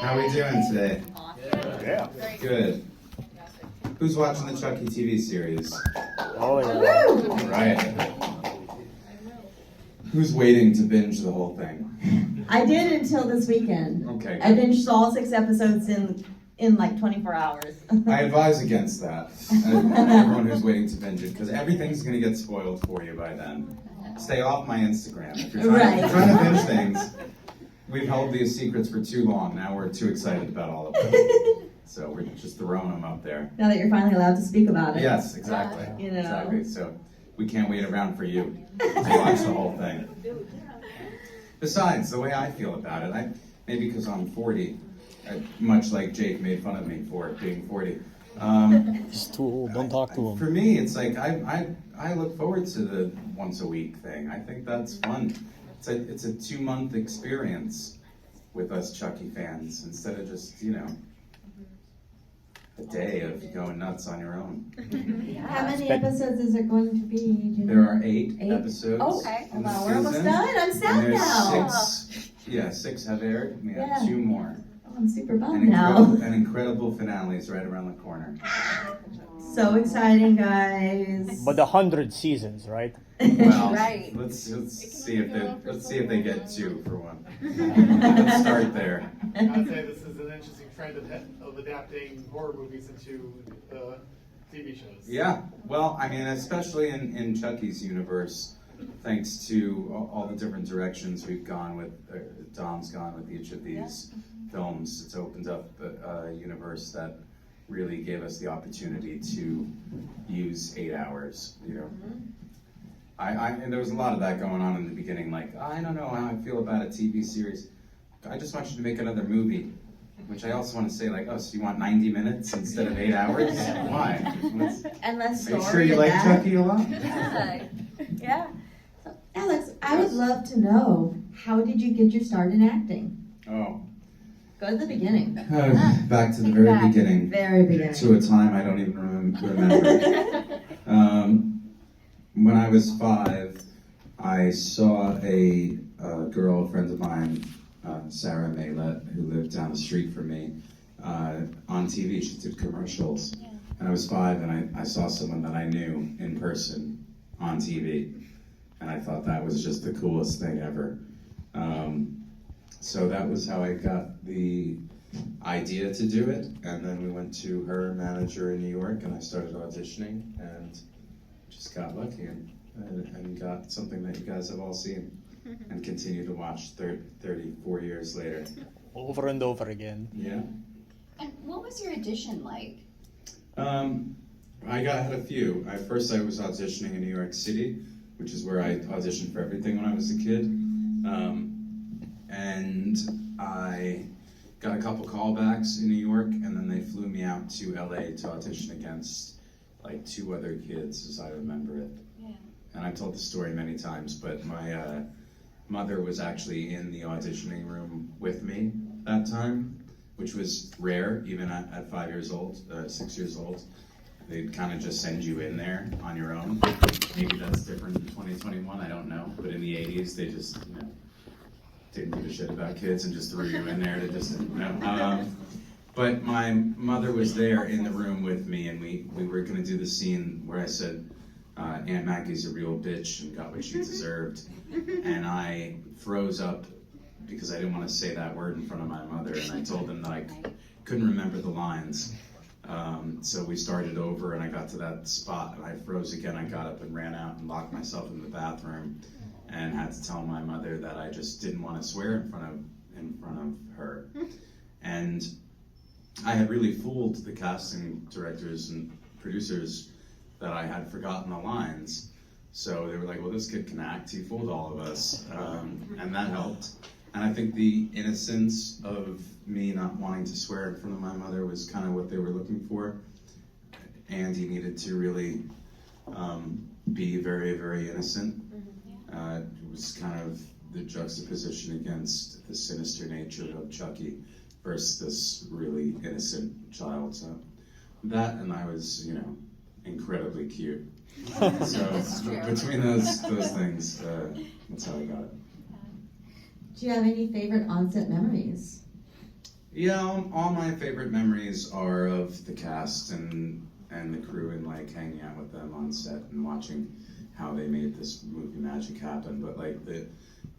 How are we doing today? Yeah. Good. Who's watching the Chucky TV series? Oh, yeah. Right. Who's waiting to binge the whole thing? I did until this weekend. Okay. I binged all 6 episodes in like 24 hours. I advise against that. Everyone who's waiting to binge it, because everything's going to get spoiled for you by then. Stay off my Instagram. If you're trying to binge things, we've held these secrets for too long. Now we're too excited about all of them. So we're just throwing them up there. Now that you're finally allowed to speak about it. Yes, exactly. You know. Exactly. So we can't wait around for you to watch the whole thing. Besides, the way I feel about it, maybe because I'm 40, much like Jake made fun of me for being 40. He's too old. Don't talk to him. For me, it's like I look forward to the once a week thing. I think that's fun. It's a 2-month experience with us Chucky fans instead of just, a day of going nuts on your own. How many episodes is it going to be? Do you know? There are 8 episodes. Oh, okay. In the Wow, we're almost season. done. I'm sad And now. there's 6 have aired. We have Yeah. 2 more. Oh, I'm super bummed An now. incredible finale is right around the corner. So exciting, guys. But 100 seasons, right? Well, Right. let's see if they get 2 for one. Let's start there. I'd say this is an interesting trend of adapting horror movies into TV shows. Yeah, well, I mean, especially in Chucky's universe, thanks to all the different directions we've gone with, Dom's gone with each of these films, it's opened up a universe that really gave us the opportunity to use 8 hours, And there was a lot of that going on in the beginning, like, I don't know how I feel about a TV series. I just want you to make another movie. Which I also want to say, like, so you want 90 minutes instead of 8 hours? Why? And less Are you story. sure you and like that. Chucky a lot? Yeah. Alex, I would love to know, how did you get your start in acting? Oh. Go to the beginning. Back to the very beginning. Very beginning. To a time I don't even remember. When I was 5, I saw a girl, a friend of mine, Sarah Maylett, who lived down the street from me, on TV. She did commercials. And I was 5, and I saw someone that I knew in person on TV. And I thought that was just the coolest thing ever. So that was how I got the idea to do it. And then we went to her manager in New York, and I started auditioning, and just got lucky and got something that you guys have all seen and continue to watch 34 years later. Over and over again. Yeah. And what was your audition like? I had a few. First I was auditioning in New York City, which is where I auditioned for everything when I was a kid. And I got a couple callbacks in New York, and then they flew me out to LA to audition against like 2 other kids, as I remember it. Yeah. And I've told the story many times, but my mother was actually in the auditioning room with me that time, which was rare, even at 5 years old, 6 years old. They'd kind of just send you in there on your own. Maybe that's different in 2021, I don't know. But in the 80s, they just, didn't give a shit about kids and just threw you in there to just, But my mother was there in the room with me, and we were going to do the scene where I said, Aunt Maggie's a real bitch and got what she deserved. And I froze up because I didn't want to say that word in front of my mother, and I told them that I couldn't remember the lines. So we started over, and I got to that spot, and I froze again. I got up and ran out and locked myself in the bathroom and had to tell my mother that I just didn't want to swear in front of her. And I had really fooled the casting directors and producers that I had forgotten the lines. So they were like, well, this kid can act. He fooled all of us. And that helped. And I think the innocence of me not wanting to swear in front of my mother was kind of what they were looking for. Andy needed to really be very, very innocent. It was kind of the juxtaposition against the sinister nature of Chucky versus this really innocent child. So that, and I was, incredibly cute. So between those things, that's how I got it. Do you have any favorite Onset memories? Yeah, all my favorite memories are of the cast and the crew and like hanging out with them on set and watching how they made this movie magic happen. But like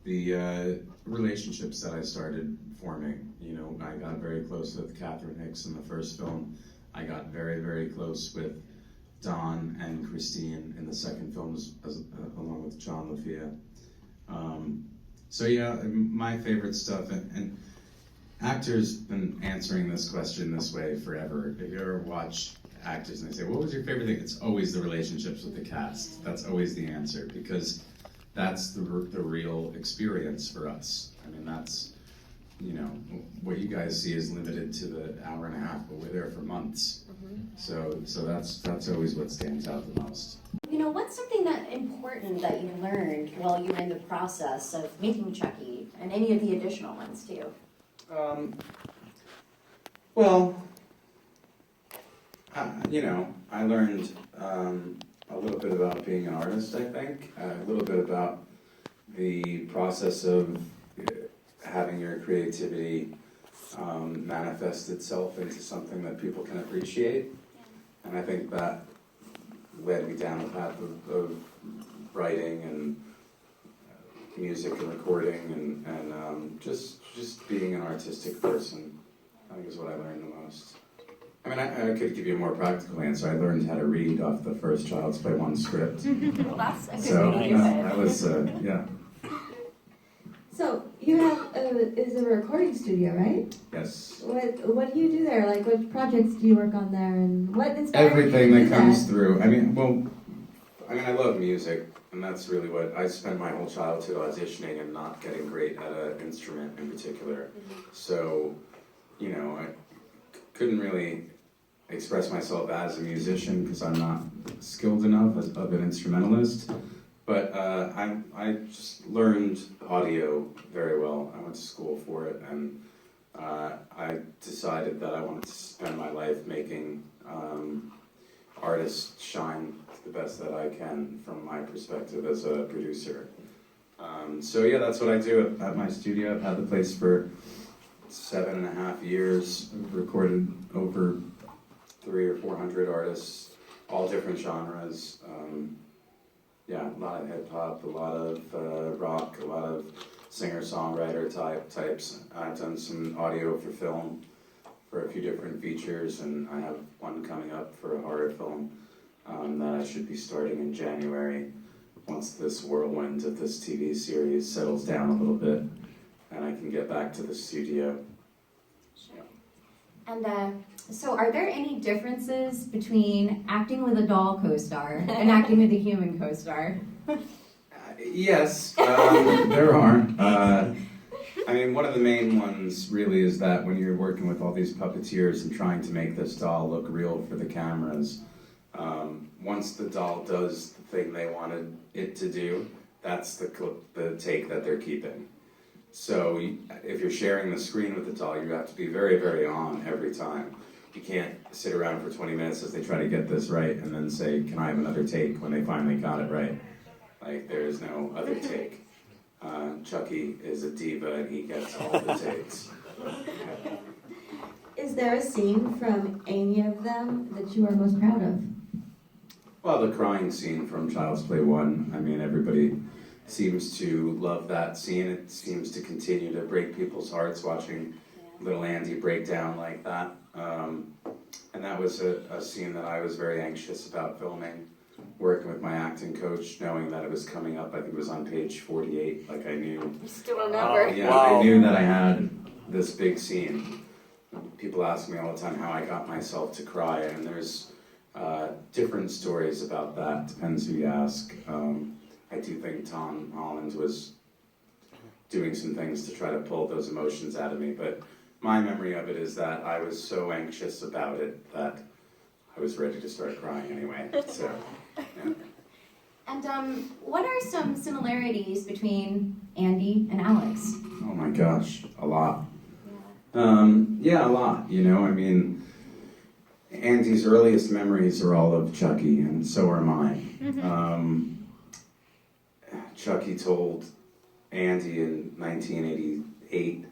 the relationships that I started forming, you know, I got very close with Catherine Hicks in the first film. I got very, very close with Don and Christine in the second film, along with John LaFia. So yeah, my favorite stuff, and actors been answering this question this way forever. If you ever watch actors and they say, what was your favorite thing? It's always the relationships with the cast. That's always the answer, because that's the real experience for us. I mean, that's, you know, what you guys see is limited to the hour and a half, but we're there for months. So that's always what stands out the most. You know, what's something that important that you learned while you were in the process of making Chucky, and any of the additional ones too? Well, you know, I learned a little bit about being an artist, I think. A little bit about the process of having your creativity manifest itself into something that people can appreciate. And I think that led me down the path of writing and music and recording and just being an artistic person, I think is what I learned the most. I mean, I could give you a more practical answer. I learned how to read off the first Child's Play 1 script. Well, that's a good So way to do it. that was, yeah. So you have is a recording studio, right? Yes. What do you do there? Like, what projects do you work on there, and what inspired Everything you to that do comes through. I mean, I love music, and that's really what I spent my whole childhood auditioning and not getting great at an instrument in particular. So, you know, I couldn't really express myself as a musician because I'm not skilled enough of an instrumentalist. But I just learned audio very well. I went to school for it, and I decided that I wanted to spend my life making artists shine the best that I can from my perspective as a producer. So yeah, that's what I do at my studio. I've had the place for 7.5 years. I've recorded over 300 or 400 artists, all different genres. Yeah, a lot of hip hop, a lot of rock, a lot of singer-songwriter types. I've done some audio for film for a few different features, and I have one coming up for a horror film that I should be starting in January once this whirlwind of this TV series settles down a little bit and I can get back to the studio. And so are there any differences between acting with a doll co-star and acting with a human co-star? Yes, there are. I mean, one of the main ones really is that when you're working with all these puppeteers and trying to make this doll look real for the cameras, once the doll does the thing they wanted it to do, that's the take that they're keeping. So if you're sharing the screen with the doll, you have to be very, very on every time. You can't sit around for 20 minutes as they try to get this right and then say, can I have another take when they finally got it right? Like, there is no other take. Chucky is a diva and he gets all the takes. Is there a scene from any of them that you are most proud of? Well, the crying scene from Child's Play 1, I mean, everybody seems to love that scene. It seems to continue to break people's hearts watching little Andy break down like that. And that was a scene that I was very anxious about filming, working with my acting coach, knowing that it was coming up. I think it was on page 48, like I knew. You still remember. Yeah, Wow. I knew that I had this big scene. People ask me all the time how I got myself to cry, and there's different stories about that, depends who you ask. I do think Tom Holland was doing some things to try to pull those emotions out of me, but my memory of it is that I was so anxious about it that I was ready to start crying anyway, so, yeah. And what are some similarities between Andy and Alex? Oh my gosh, a lot. Yeah, a lot, you know, I mean, Andy's earliest memories are all of Chucky, and so are mine. Chucky told Andy in 1988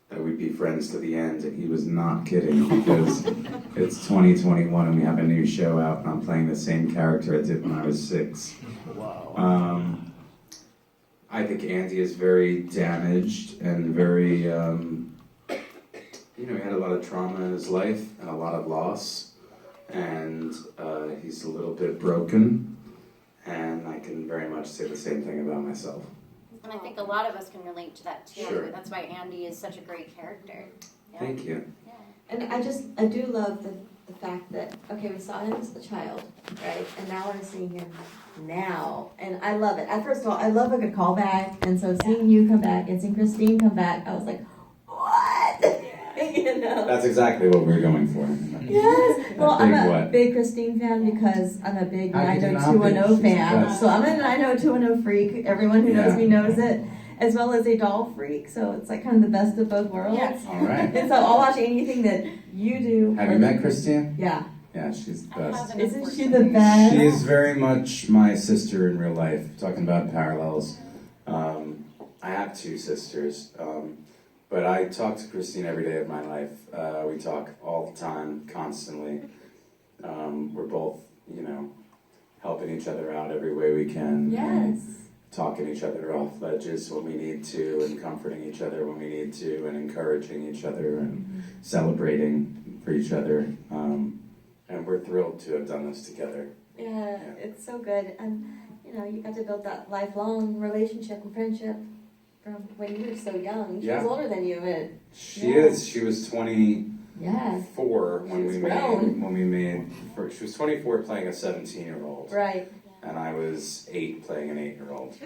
that we'd be friends to the end, and he was not kidding, because it's 2021 and we have a new show out, and I'm playing the same character I did when I was 6. Wow. I think Andy is very damaged and very, he had a lot of trauma in his life and a lot of loss, and he's a little bit broken, and I can very much say the same thing about myself. And I think a lot of us can relate to that too. Sure. That's why Andy is such a great character. Yeah. Thank you. Yeah. And I do love the fact that, okay, we saw him as a child, right? And now we're seeing him now. And I love it. First of all, I love a good callback. And so seeing you come back and seeing Christine come back, I was like, what? That's exactly what we're going for. Yes. Well, I'm a what? big Christine fan because I'm a big How could you not be? 90210 She's the fan. best. So I'm a 90210 freak. Everyone who knows Yeah. me knows it. As well as a doll freak. So it's like kind of the best of both worlds. Yes. All right. And so I'll watch anything that you do. Have you met Christine? Yeah. Yeah, she's the I best. haven't, Isn't she unfortunately. the best? She is very much my sister in real life, talking about parallels. I have 2 sisters, but I talk to Christine every day of my life. We talk all the time, constantly. We're both, helping each other out every way we can. Yes. Talking each other off ledges when we need to, and comforting each other when we need to, and encouraging each other, and celebrating for each other. And we're thrilled to have done this together. Yeah, it's so good. And, you got to build that lifelong relationship and friendship from when you were so young. She Yeah. was older than you, but She Yeah. is. She was 24 yes. when She's we grown. made. She was 24 playing a 17-year-old, Right. and I was 8 playing an 8-year-old.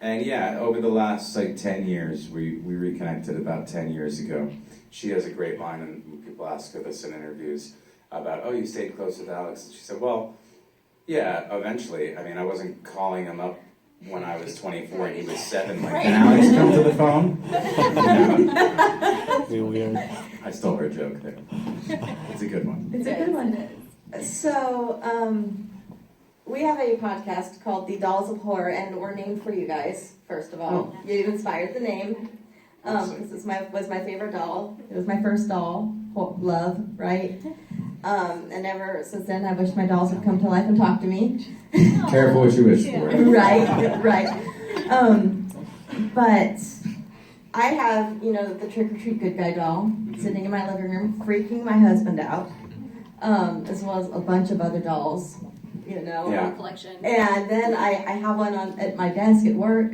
And yeah, over the last 10 years, we reconnected about 10 years ago. She has a great line, and people ask her this in interviews about, oh, you stayed close with Alex. And she said, well, yeah, eventually. I mean, I wasn't calling him up when I was 24 and he was 7. Like, can Alex come to the phone? Be weird. I stole her joke there. It's a good one. It's a good one. So, we have a podcast called The Dolls of Horror, and we're named for you guys, first of all. You inspired the name. Because this was my favorite doll. It was my first doll. Love, right? And ever since then, I wish my dolls would come to life and talk to me. Careful what you wish for. Right. But I have, the trick-or-treat good guy doll sitting in my living room, freaking my husband out, as well as a bunch of other dolls, Yeah. Collection. And then I have one at my desk at work,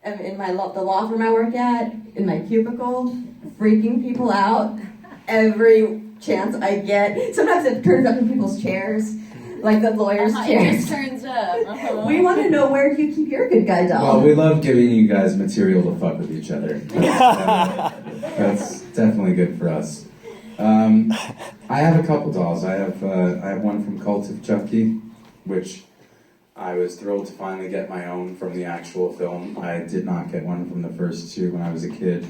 in the law firm I work at, in my cubicle, freaking people out every chance I get. Sometimes it turns up in people's chairs, like the lawyers' It chairs. just turns up. We want to know, where do you keep your good guy doll? Well, we love giving you guys material to fuck with each other. That's definitely good for us. I have a couple dolls. I have one from Cult of Chucky, which I was thrilled to finally get my own from the actual film. I did not get one from the first 2 when I was a kid.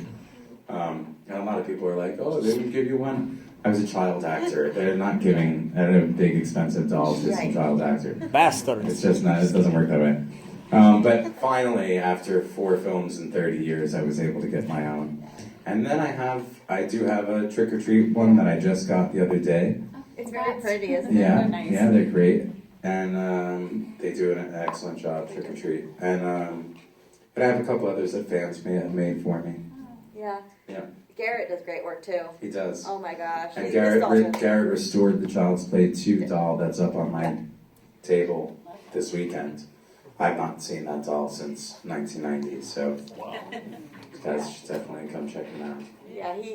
And a lot of people are like, oh, they would give you one. I was a child actor. They're not giving a big expensive doll to some child actor. Bastards. It's just not, it doesn't work that way. But finally, after 4 films in 30 years, I was able to get my own. And then I do have a trick-or-treat one that I just got the other day. It's very pretty, isn't it? Yeah, Nice. yeah, they're great. And they do an excellent job, trick-or-treat. And, but I have a couple others that fans have made for me. Yeah. Yeah. Garrett does great work too. He does. Oh my gosh. And These Garrett dolls are- Garrett restored the Child's Play 2 doll that's up on my table this weekend. I've not seen that doll since 1990, so you guys should definitely come check him out. Yeah, he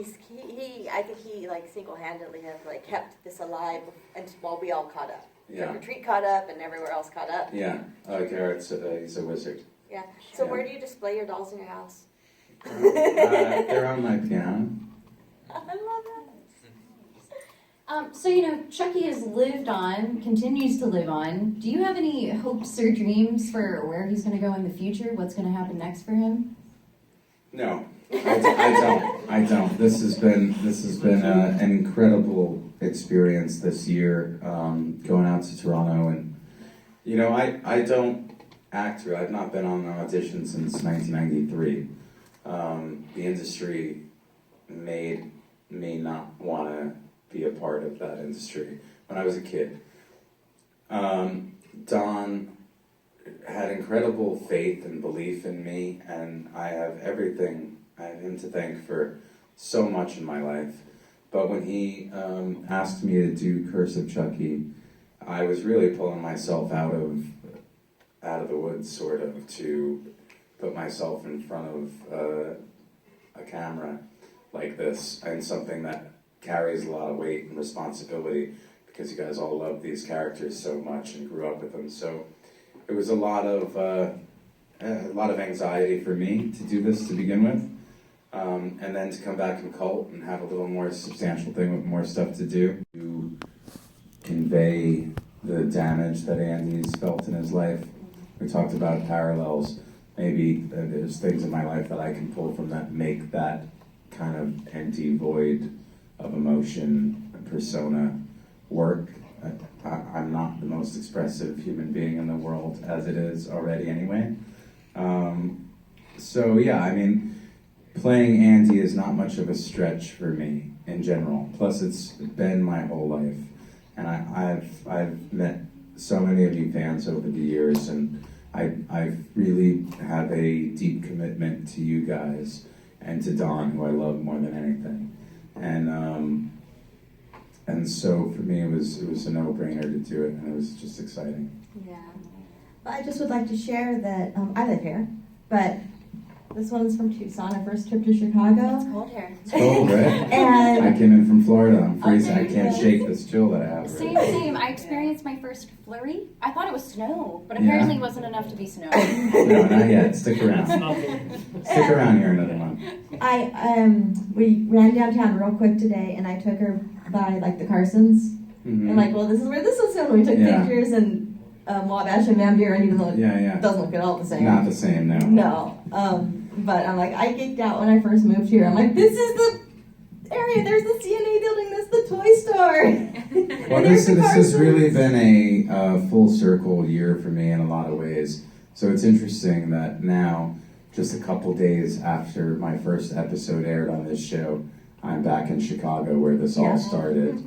I think he single-handedly has kept this alive while we all caught up. Yeah. Trick-or-treat caught up and everywhere else caught up. Yeah, Garrett's he's a wizard. Yeah. So Yeah. where do you display your dolls in your house? They're on my piano. I love that. So, Chucky has lived on, continues to live on. Do you have any hopes or dreams for where he's going to go in the future? What's going to happen next for him? No, I don't. This has been an incredible experience this year, going out to Toronto, and I don't act. I've not been on an audition since 1993. the industry made me not want to be a part of that industry when I was a kid. Don had incredible faith and belief in me, and I have everything. I have him to thank for so much in my life. But when he asked me to do Curse of Chucky, I was really pulling myself out of the woods, sort of, to put myself in front of a camera like this, and something that carries a lot of weight and responsibility, because you guys all love these characters so much and grew up with them. So it was a lot of anxiety for me to do this to begin with, and then to come back in Cult and have a little more substantial thing with more stuff to do, to convey the damage that Andy's felt in his life. We talked about parallels. Maybe there's things in my life that I can pull from that make that kind of empty void of emotion persona work. I'm not the most expressive human being in the world as it is already anyway. So yeah, I mean, playing Andy is not much of a stretch for me in general. Plus it's been my whole life. And I've met so many of you fans over the years, and I really have a deep commitment to you guys and to Don, who I love more than anything. And so for me, it was a no-brainer to do it, and it was just exciting. Yeah. Well, I just would like to share that I live here, but this one's from Tucson, our first trip to Chicago. It's cold here. It's cold, right? And I came in from Florida. I'm freezing. Okay, I can't good. shake this chill that I have. Same. I experienced my first flurry. I thought it was snow, but Yeah. apparently it wasn't enough to be snow. No, not yet. Stick around. Stick around here another month. we ran downtown real quick today, and I took her by like the Carsons, Mhm. and like, well, this is where this was filmed. We took Yeah. pictures, and Wabash and Van Buren, even though it Yeah. doesn't look at all the same. Not the same, no. No. But I'm like, I geeked out when I first moved here. I'm like, this is the area. There's the CNA building. This is the toy store. Well, And this there's the has really Carsons. been a full circle year for me in a lot of ways. So it's interesting that now, just a couple days after my first episode aired on this show, I'm back in Chicago, where this Yeah. all started.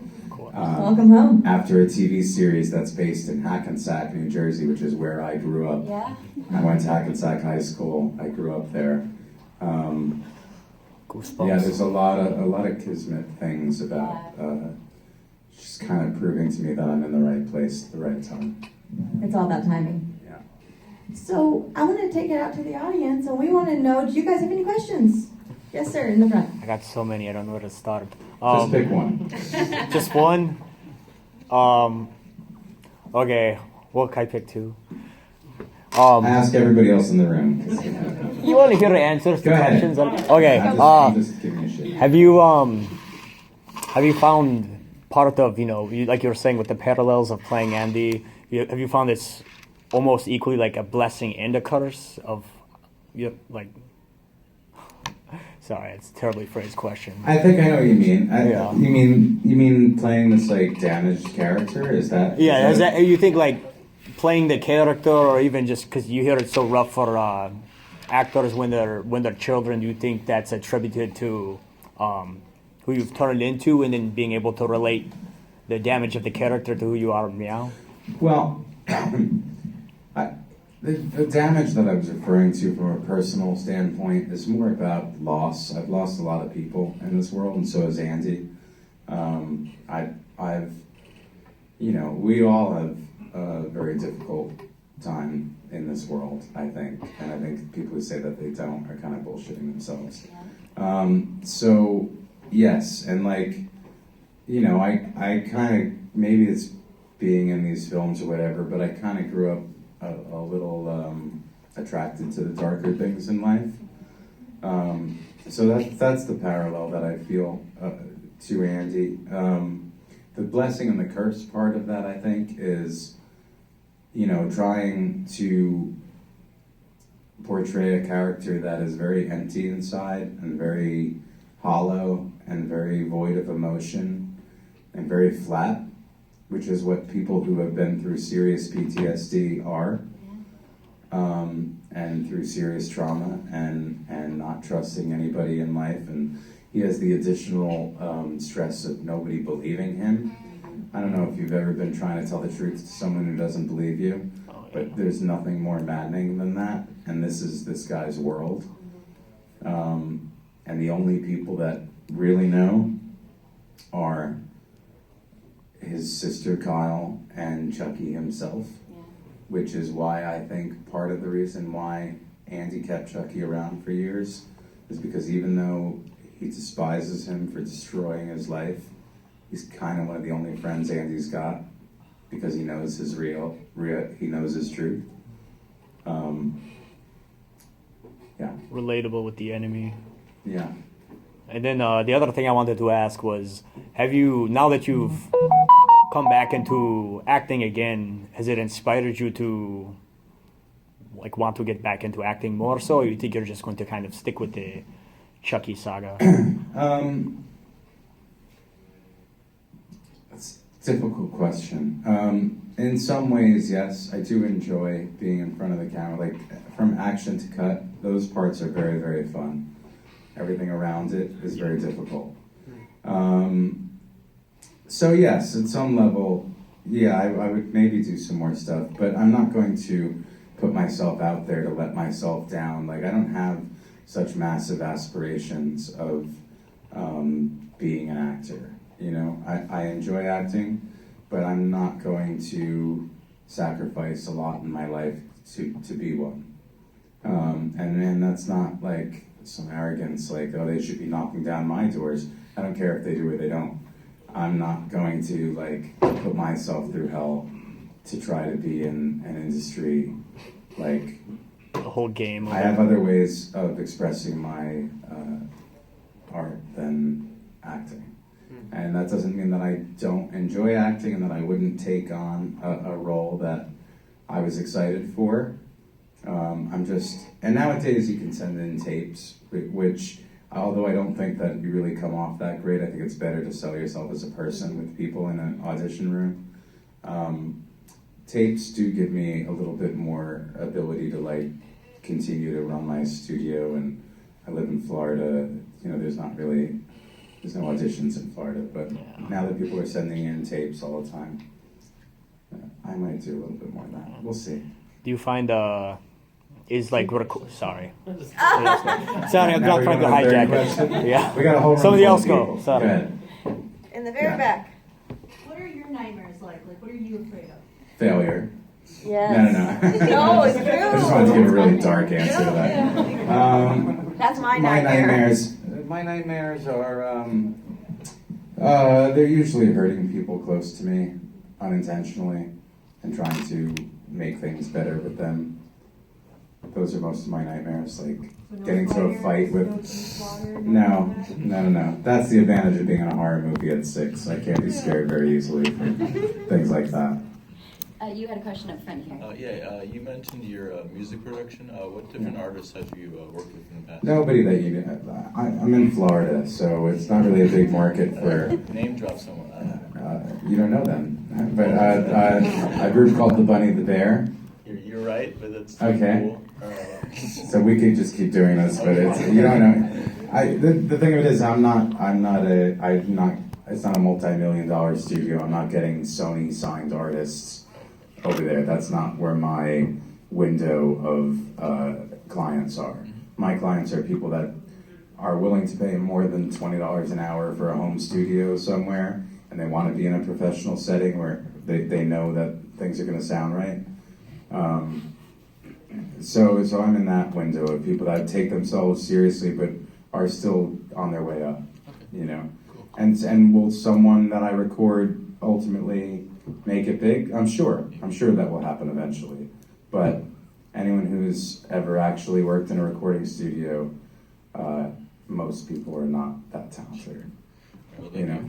Welcome home. After a TV series that's based in Hackensack, New Jersey, which is where I grew up. Yeah. I went to Hackensack High School. I grew up there. Goosebumps. Yeah, there's a lot of kismet things about just kind of proving to me that I'm in the right place at the right time. It's all about timing. Yeah. So I want to take it out to the audience, and we want to know, do you guys have any questions? Yes, sir, in the front. I got so many, I don't know where to start. Just pick one. Just one? Okay, what can I pick two? Ask everybody else in the room. You want to hear the answers to Go ahead. questions? Okay, I'm just giving you shit. have you found part of, like you were saying with the parallels of playing Andy, have you found it's almost equally like a blessing and a curse of, sorry, it's a terribly phrased question. I think I know what you mean. Yeah. You mean playing this like damaged character? Is that? Yeah, you think like playing the character, or even just because you hear it's so rough for actors when they're children, do you think that's attributed to who you've turned into, and then being able to relate the damage of the character to who you are now? Well, the damage that I was referring to from a personal standpoint is more about loss. I've lost a lot of people in this world, and so has Andy. We all have a very difficult time in this world, I think. And I think people who say that they don't are kind of bullshitting themselves. So, yes, and I kind of, maybe it's being in these films or whatever, but I kind of grew up a little attracted to the darker things in life. So that's the parallel that I feel to Andy. The blessing and the curse part of that, I think, is, trying to portray a character that is very empty inside and very hollow and very void of emotion and very flat, which is what people who have been through serious PTSD are. and through serious trauma and not trusting anybody in life, and he has the additional stress of nobody believing him. I don't know if you've ever been trying to tell the truth to someone who doesn't believe you, but there's nothing more maddening than that, and this is this guy's world. And the only people that really know are his sister Kyle and Chucky himself, which is why I think part of the reason why Andy kept Chucky around for years is because even though he despises him for destroying his life, he's kind of one of the only friends Andy's got because he knows his he knows his truth. Yeah. Relatable with the enemy. Yeah. And then the other thing I wanted to ask was, have you, now that you've come back into acting again, has it inspired you to like want to get back into acting more so, or you think you're just going to kind of stick with the Chucky saga? That's a difficult question. In some ways, yes, I do enjoy being in front of the camera. Like from action to cut, those parts are very, very fun. Everything around it is very difficult. So yes, at some level, yeah, I would maybe do some more stuff, but I'm not going to put myself out there to let myself down. Like I don't have such massive aspirations of being an actor. You know, I enjoy acting, but I'm not going to sacrifice a lot in my life to be one. And that's not like some arrogance, like, oh, they should be knocking down my doors. I don't care if they do or they don't. I'm not going to like put myself through hell to try to be in an industry. Like The whole game. I have other ways of expressing my art than acting. And that doesn't mean that I don't enjoy acting and that I wouldn't take on a role that I was excited for. And nowadays you can send in tapes, which, although I don't think that you really come off that great, I think it's better to sell yourself as a person with people in an audition room. Tapes do give me a little bit more ability to like continue to run my studio, and I live in Florida. You know, there's no auditions in Florida, but now that people are sending in tapes all the time, I might do a little bit more of that. We'll see. Do you find is like sorry. Sorry, I'm not trying to hijack it. Yeah. We got a whole room Somebody full else of go. people. Sorry. Go ahead. In the very Yeah. back. What are your nightmares like? Like, what are you afraid of? Failure. Yes. No. No, it's true. I just wanted to give a really dark answer to that. That's my My nightmare. nightmares are, they're usually hurting people close to me unintentionally and trying to make things better with them. Those are most of my nightmares, like getting into a fight with... No. That's the advantage of being in a horror movie at 6. I can't be scared very easily from things like that. You had a question up front here. You mentioned your music production. What different artists have you worked with in the past? Nobody that you know. I'm in Florida, so it's not really a big market for... Name drop someone. you don't know them. But a group called The Bunny the Bear. You're right, but it's Okay. cool. So we could just keep doing this, but it's, you don't know. The thing of it is, it's not a multi-million-dollar studio. I'm not getting Sony signed artists over there. That's not where my window of clients are. My clients are people that are willing to pay more than $20 an hour for a home studio somewhere, and they want to be in a professional setting where they know that things are going to sound right. So I'm in that window of people that take themselves seriously but are still on their way up, you know. And will someone that I record ultimately make it big? I'm sure that will happen eventually. But anyone who's ever actually worked in a recording studio, most people are not that talented. You know,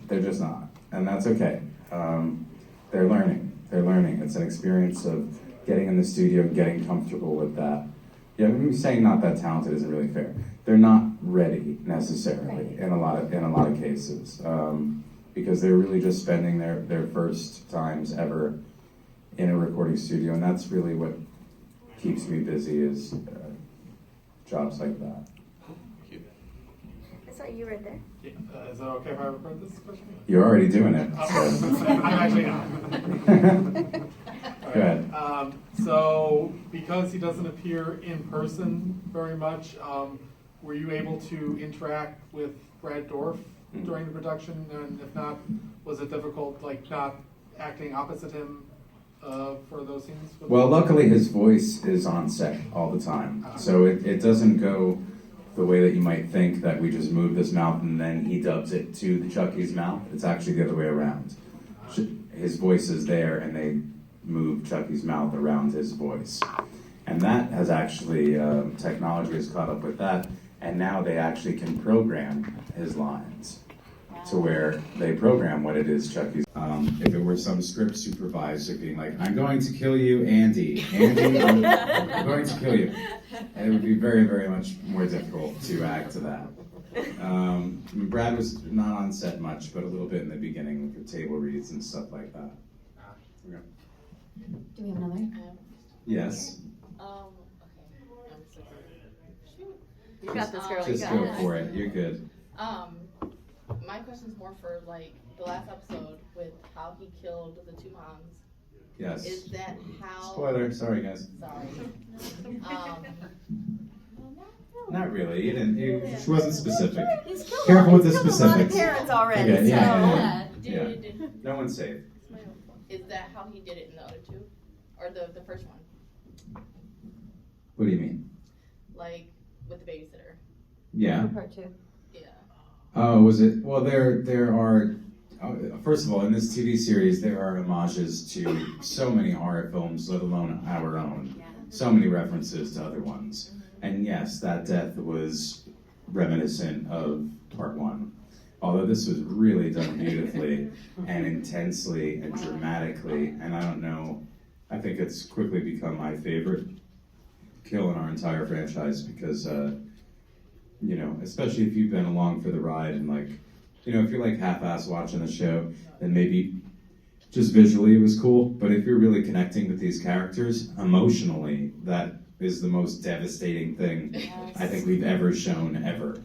they're just not, and that's okay. They're learning. It's an experience of getting in the studio and getting comfortable with that. Yeah, saying not that talented isn't really fair. They're not ready necessarily in a lot of cases, because they're really just spending their first times ever in a recording studio, and that's really what keeps me busy is jobs like that. Thank you. I saw you right there. Yeah, is that okay if I repeat this question? You're already doing it. I'm actually not. Go ahead. So, because he doesn't appear in person very much, were you able to interact with Brad Dourif during the production? And if not, was it difficult, like not acting opposite him for those scenes? Well, luckily his voice is on set all the time, so it doesn't go the way that you might think that we just move this mouth and then he dubs it to the Chucky's mouth. It's actually the other way around. His voice is there and they move Chucky's mouth around his voice. And that has actually, technology has caught up with that, and now they actually can program his lines to where they program what it is Chucky's. If it were some script supervisor being like, I'm going to kill you, Andy. Andy, I'm going to kill you. And it would be very, very much more difficult to act to that. Brad was not on set much, but a little bit in the beginning with the table reads and stuff like that. Okay. Do we have another? Yes, Okay. I'm so sorry. Shoot. You got this, girl. You just got go it. for it. You're good. My question's more for like the last episode with how he killed the two moms. Yes. Is that how? Spoiler. Sorry, guys. Sorry. Not really. You didn't. She wasn't specific. He's killed Careful with the he's killed a lot of specifics. parents already. Okay, so. yeah. Did No one's safe. Is that how he did it in the other two, or the first one? What do you mean? Like with the babysitter. Yeah. Part two. Yeah. Oh, was it? Well, there are. First of all, in this TV series, there are homages to so many horror films, let alone our own. So many references to other ones. And yes, that death was reminiscent of part one. Although this was really done beautifully and intensely and dramatically, and I don't know, I think it's quickly become my favorite kill in our entire franchise because, you know, especially if you've been along for the ride and like, you know, if you're like half-ass watching the show, then maybe just visually it was cool, but if you're really connecting with these characters, emotionally, that is the most devastating thing I think we've ever shown ever.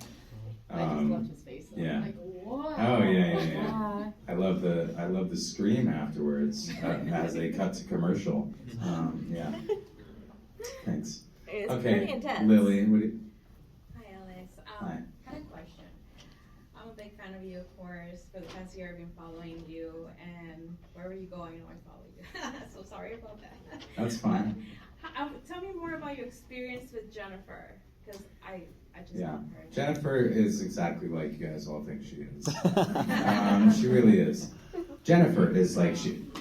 I just loved his face. Though. Yeah. Like, what? Oh yeah. I love the scream afterwards as they cut to commercial. Yeah. Thanks. It's Okay, pretty intense. Lily, what do you, Hi, Alex. Hi. Had a question. I'm a big fan of you, of course. For the past year, I've been following you, and wherever you go, I know I follow you. So sorry about that. That's fine. Tell me more about your experience with Jennifer, because I just Yeah, love her. Jennifer is exactly like you guys all think she is. She really is. Jennifer is like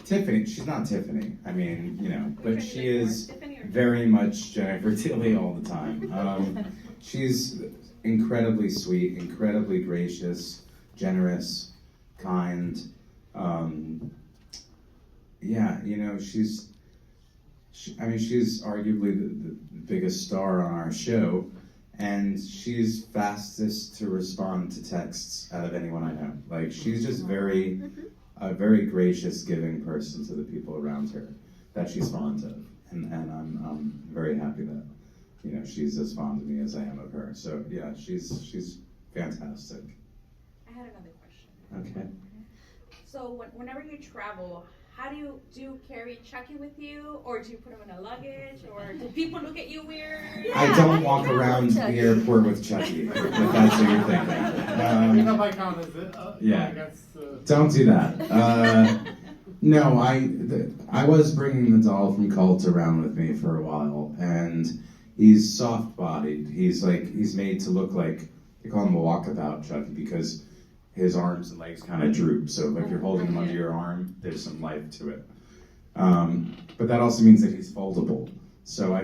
Tiffany. She's not Tiffany. I mean, you know, but she is very much Jennifer Tilly all the time. She's incredibly sweet, incredibly gracious, generous, kind. Yeah, you know, she's arguably the biggest star on our show, and she's fastest to respond to texts out of anyone I know. Like, she's just a very gracious, giving person to the people around her that she's fond of, and I'm very happy that, you know, she's as fond of me as I am of her. So yeah, she's fantastic. I had another question. Okay. So whenever you travel, how do you carry Chucky with you, or do you put him in a luggage, or do people look at you weird? I don't walk around the airport with Chucky, if that's what you're thinking. That might count as it. Yeah. Against, Don't do that. No, I was bringing the doll from Cult around with me for a while, and he's soft-bodied. He's made to look like, they call him a walkabout Chucky because his arms and legs kind of droop. So if you're holding him under your arm, there's some life to it. But that also means that he's foldable. So I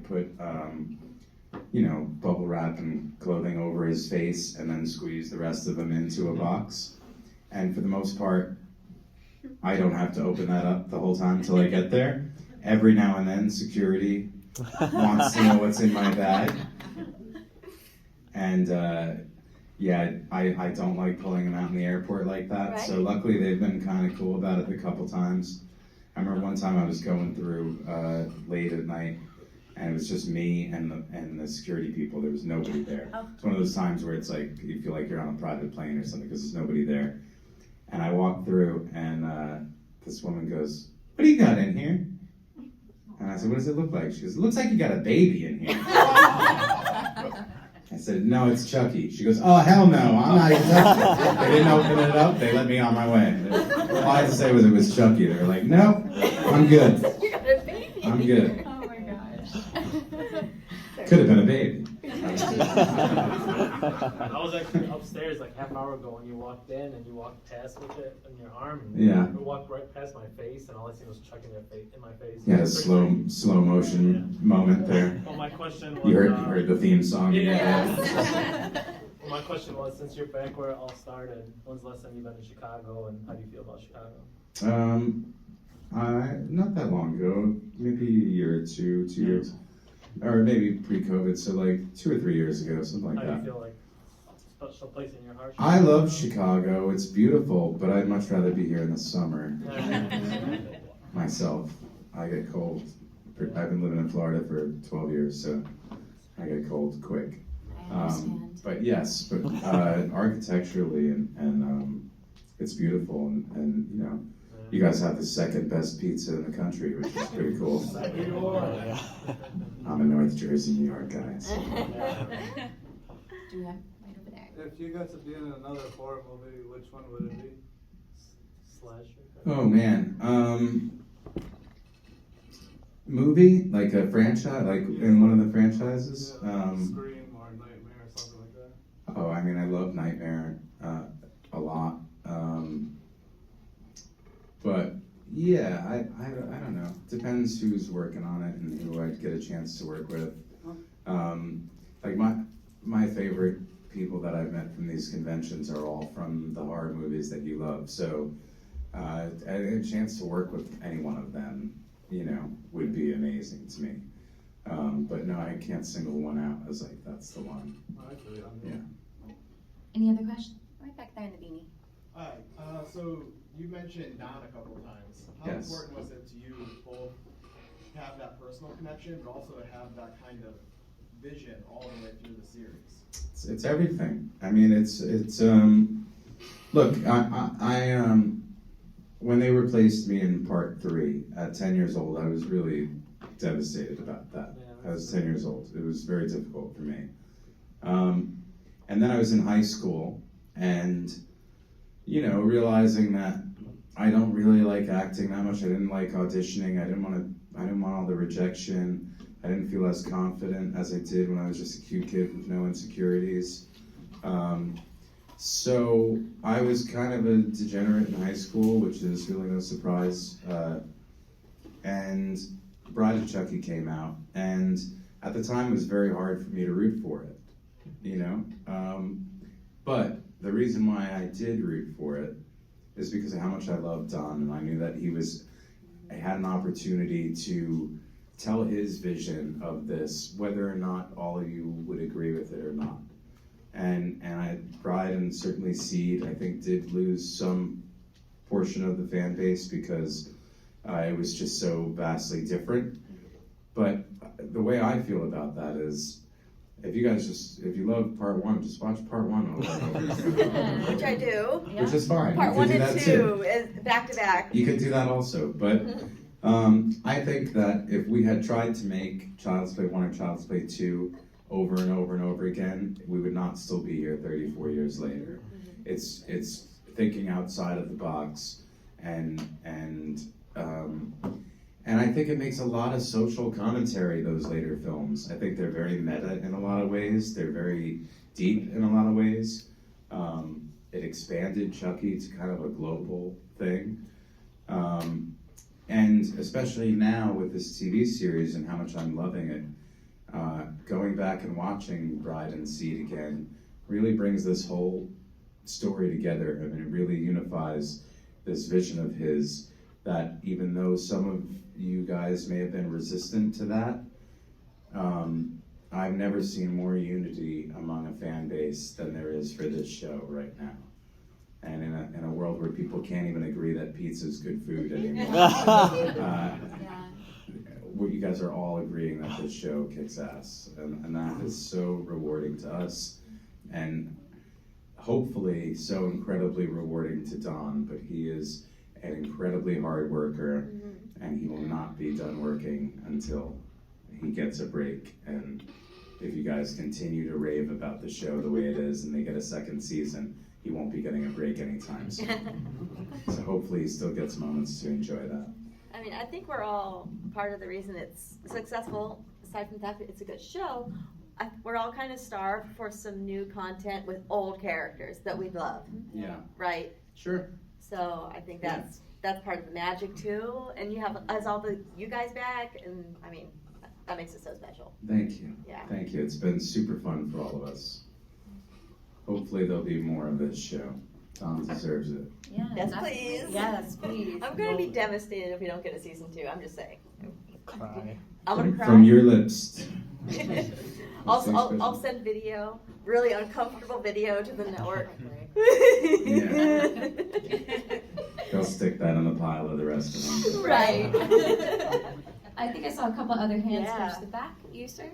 put you know, bubble wrap and clothing over his face and then squeeze the rest of him into a box. And for the most part, I don't have to open that up the whole time till I get there. Every now and then, security wants to know what's in my bag. And yeah, I don't like pulling him out in the airport like that. Right. So luckily they've been kind of cool about it a couple times. I remember one time I was going through late at night, and it was just me and the security people. There was nobody there. It's one of those times where it's like you feel like you're on a private plane or something because there's nobody there. And I walked through, and this woman goes, "What do you got in here?" And I said, "What does it look like?" She goes, "It looks like you got a baby in here." I said, "No, it's Chucky." She goes, "Oh, hell no, I'm not even touching it." They didn't open it up. They let me on my way. All I had to say was it was Chucky. They were like, "No, I'm good. You got a baby. I'm good." Oh my gosh. Could have been a baby. I was actually upstairs like half an hour ago when you walked in and you walked past with it in your arm. And Yeah. You walked right past my face and all I seen was Chuck in my face. Yeah, a slow motion moment there. Well, my question was. You heard the theme song. Yeah. Well, my question was, since you're back where it all started, when's the last time you've been in Chicago and how do you feel about Chicago? Not that long ago, maybe a year or two years, or maybe pre-COVID, so like 2 or 3 years ago, something like How do that. you feel like a special place in your heart? I love Chicago. It's beautiful, but I'd much rather be here in the summer. Myself, I get cold. I've been living in Florida for 12 years, so I get cold quick. But yes, but architecturally and it's beautiful, and you know, you guys have the second best pizza in the country, which is pretty cool. I'm a North Jersey, New York guy. So. Do we have right over there? If you got to be in another horror movie, which one would it be? Slasher. Oh man, movie like a franchise, like in one of the franchises. Scream or Nightmare or something like that. Oh, I mean, I love Nightmare a lot. But yeah, I don't know. Depends who's working on it and who I get a chance to work with. Like my favorite people that I've met from these conventions are all from the horror movies that you love. So a chance to work with any one of them, you know, would be amazing to me. But no, I can't single one out as like that's the one. Yeah. Any other questions? Right back there in the beanie. Hi. So you mentioned Don a couple of times. How Yes. important was it to you both have that personal connection, but also to have that kind of vision all the way through the series? It's everything. I mean, it's look, I when they replaced me in part 3 at 10 years old, I was really devastated about that. I was 10 years old. It was very difficult for me. And then I was in high school, and you know, realizing that I don't really like acting that much. I didn't like auditioning. I didn't want all the rejection. I didn't feel as confident as I did when I was just a cute kid with no insecurities. So I was kind of a degenerate in high school, which is really no surprise. And Bride of Chucky came out, and at the time it was very hard for me to root for it, you know? But the reason why I did root for it is because of how much I loved Don, and I knew that I had an opportunity to tell his vision of this, whether or not all of you would agree with it or not. And Bride and certainly Seed, I think, did lose some portion of the fan base because it was just so vastly different. But the way I feel about that is, if you love part 1, just watch part 1 over and over. Which I do. Which is fine. Part You 1 can do and that 2 is back to back. You could do that also, but I think that if we had tried to make Child's Play 1 or Child's Play 2 over and over and over again, we would not still be here 34 years later. It's thinking outside of the box, and I think it makes a lot of social commentary, those later films. I think they're very meta in a lot of ways. They're very deep in a lot of ways. It expanded Chucky to kind of a global thing. And especially now with this TV series and how much I'm loving it, going back and watching Bride and Seed again really brings this whole story together. I mean, it really unifies this vision of his, that even though some of you guys may have been resistant to that, I've never seen more unity among a fan base than there is for this show right now. And in a world where people can't even agree that pizza is good food anymore, you guys are all agreeing that this show kicks ass, and that is so rewarding to us, and hopefully so incredibly rewarding to Don. But he is an incredibly hard worker, and he will not be done working until he gets a break. And if you guys continue to rave about the show the way it is, and they get a second season, he won't be getting a break anytime soon. So hopefully he still gets moments to enjoy that. I mean, I think we're all part of the reason it's successful, aside from the fact that it's a good show. We're all kind of starved for some new content with old characters that we love. Yeah. Right? Sure. So I think that's part of the magic too. And you have you guys back, and I mean, that makes it so special. Thank you. Yeah. Thank you. It's been super fun for all of us. Hopefully there'll be more of this show. Tom deserves it. Yeah, Yes, please. Yes, please. I'm gonna be devastated if we don't get a season 2. I'm just saying. Cry. I'm gonna cry. From your lips. I'll send video, really uncomfortable video to the network. Yeah. They'll stick that in the pile of the rest of them. Right. I think I saw a couple other hands Yeah. touch the back. You, sir?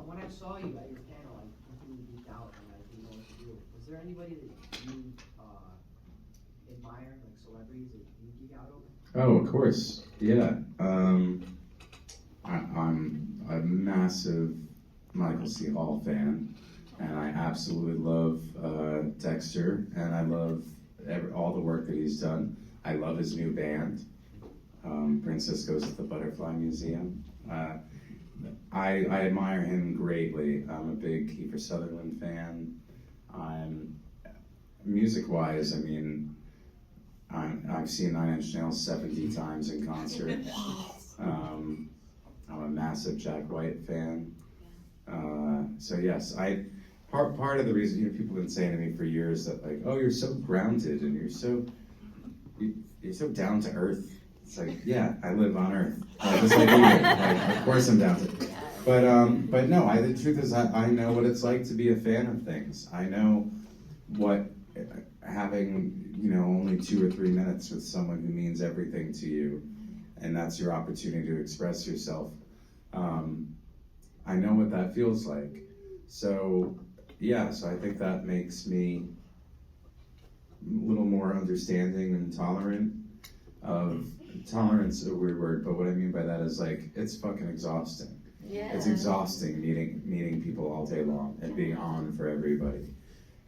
When I saw you at your panel, I completely geeked out and I didn't know what to do. Was there anybody that you admire, like celebrities that you geek out over? Oh, of course. Yeah. I'm a massive Michael C. Hall fan, and I absolutely love Dexter, and I love all the work that he's done. I love his new band, Princess Goes to the Butterfly Museum. I admire him greatly. I'm a big Kiefer Sutherland fan. Music-wise, I mean, I've seen 9 Inch Nails 70 times in concert. I'm a massive Jack White fan. So yes, part of the reason, people have been saying to me for years that like, oh, you're so grounded and you're so down to earth. It's like, yeah, I live on earth. Just like you. Like, of course I'm down to earth. But no, the truth is I know what it's like to be a fan of things. I know what having, only 2 or 3 minutes with someone who means everything to you, and that's your opportunity to express yourself. I know what that feels like. So I think that makes me a little more understanding and tolerant of, tolerance is a weird word, but what I mean by that is like, it's fucking exhausting. Yeah. It's exhausting meeting people all day long and being on for everybody.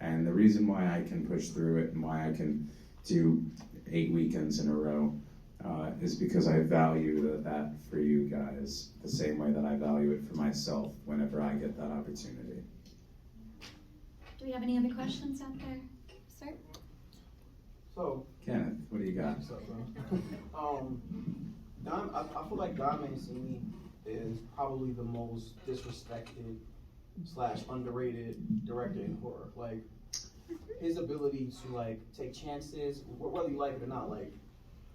And the reason why I can push through it and why I can do 8 weekends in a row is because I value that for you guys the same way that I value it for myself whenever I get that opportunity. Do we have any other questions out there, sir? So, Kenneth, what do you got? Don, I feel like Don Mancini is probably the most disrespected / underrated director in horror. Like, his ability to like take chances, whether you like it or not, like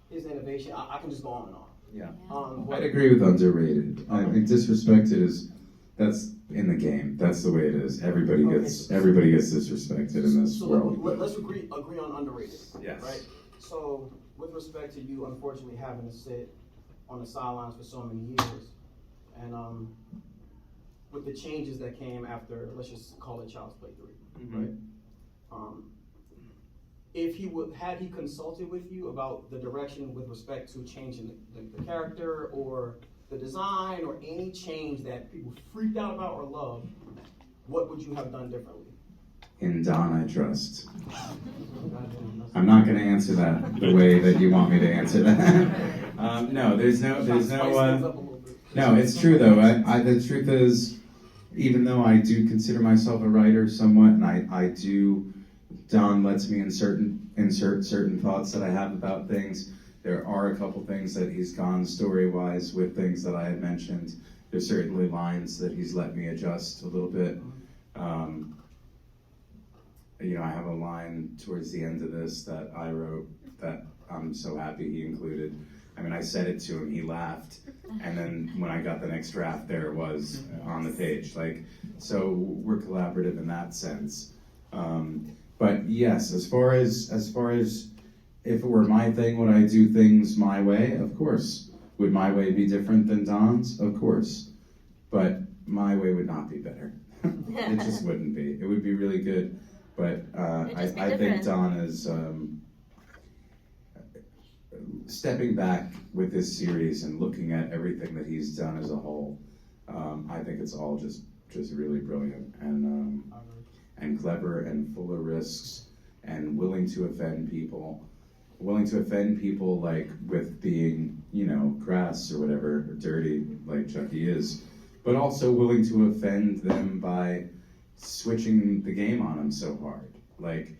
his innovation, I can just go on and on. Yeah. I'd agree with underrated. I think disrespected that's in the game. That's the way it is. Everybody gets disrespected in this world. Let's agree on underrated. Yes. Right? So, with respect to you, unfortunately, having to sit on the sidelines for so many years, and with the changes that came after, let's just call it Child's Play 3, right? If had he consulted with you about the direction with respect to changing the character or the design or any change that people freaked out about or loved, what would you have done differently? In Don, I trust. I'm not going to answer that the way that you want me to answer that. No, there's no. No, it's true though. The truth is, even though I do consider myself a writer somewhat, and I do, Don lets me insert certain thoughts that I have about things. There are a couple things that he's gone story-wise with things that I had mentioned. There's certainly lines that he's let me adjust a little bit. I have a line towards the end of this that I wrote that I'm so happy he included. I mean, I said it to him, he laughed, and then when I got the next draft, there it was on the page. So we're collaborative in that sense. But yes, as far as if it were my thing, would I do things my way? Of course. Would my way be different than Don's? Of course. But my way would not be better. It just wouldn't be. It would be really good, but I think Don is stepping back with this series and looking at everything that he's done as a whole. I think it's all just really brilliant and clever and full of risks and willing to offend people. Willing to offend people like with being, crass or whatever, or dirty like Chucky is, but also willing to offend them by switching the game on them so hard. Like,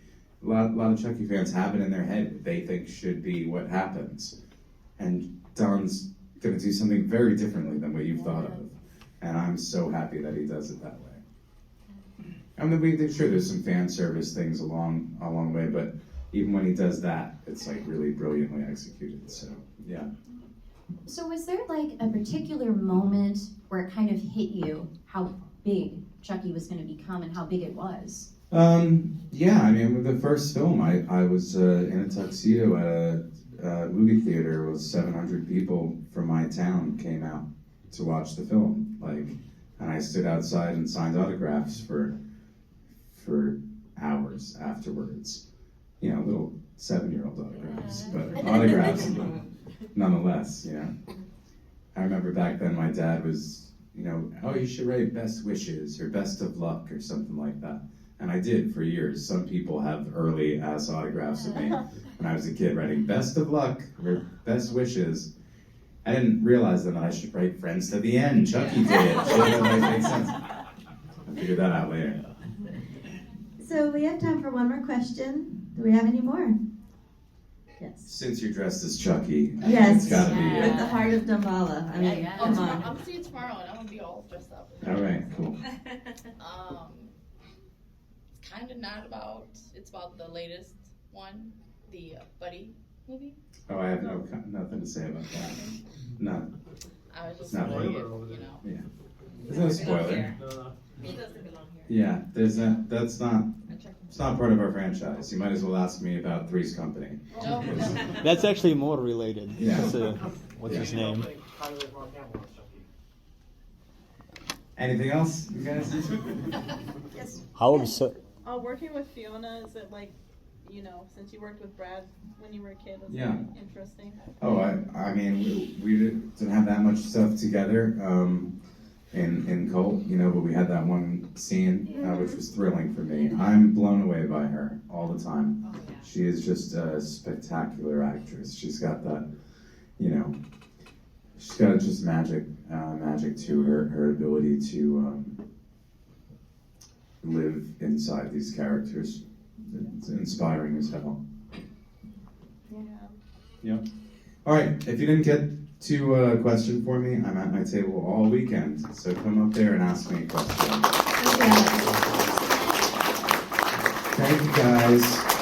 a lot of Chucky fans have it in their head what they think should be what happens. And Don's gonna do something very differently than what you've thought of. And I'm so happy that he does it that way. I mean, sure, there's some fan service things along the way, but even when he does that, it's like really brilliantly executed, so, yeah. So was there like a particular moment where it kind of hit you how big Chucky was going to become and how big it was? Yeah, I mean, with the first film, I was in a tuxedo at a movie theater with 700 people from my town came out to watch the film, and I stood outside and signed autographs for hours afterwards. Little 7-year-old autographs, but autographs nonetheless, I remember back then my dad was, oh, you should write best wishes or best of luck or something like that. And I did for years. Some people have early ass autographs of me when I was a kid writing best of luck or best wishes. I didn't realize then that I should write friends to the end. Chucky did it. So that makes sense. I figured that out later. So we have time for one more question. Do we have any more? Yes. Since you're dressed as Chucky, Yes. it's gotta be With the heart of Damballa. I mean, come on. I'm seeing it tomorrow, and I'm gonna be all dressed up. All right, cool. It's kind of not about. It's about the latest one, the Buddy movie. Oh, I have nothing to say about that. None. I was just Not wondering really. if, Yeah. There's no spoiler. He doesn't belong here. Yeah, that's not. It's not part of our franchise. You might as well ask me about Three's Company. That's actually more related. Yeah. What's his name? Anything else, you guys? Yes. How absurd. Working with Fiona, is it like, since you worked with Brad when you were a kid, was Yeah. it interesting? Oh, I mean, we didn't have that much stuff together in Cult, but we had that one scene, which was thrilling for me. I'm blown away by her all the time. She is just a spectacular actress. She's got that, she's got just magic to her ability to live inside these characters. It's inspiring as hell. Yeah. Yep. All right, if you didn't get to a question for me, I'm at my table all weekend, so come up there and ask me a question. Thank you, guys.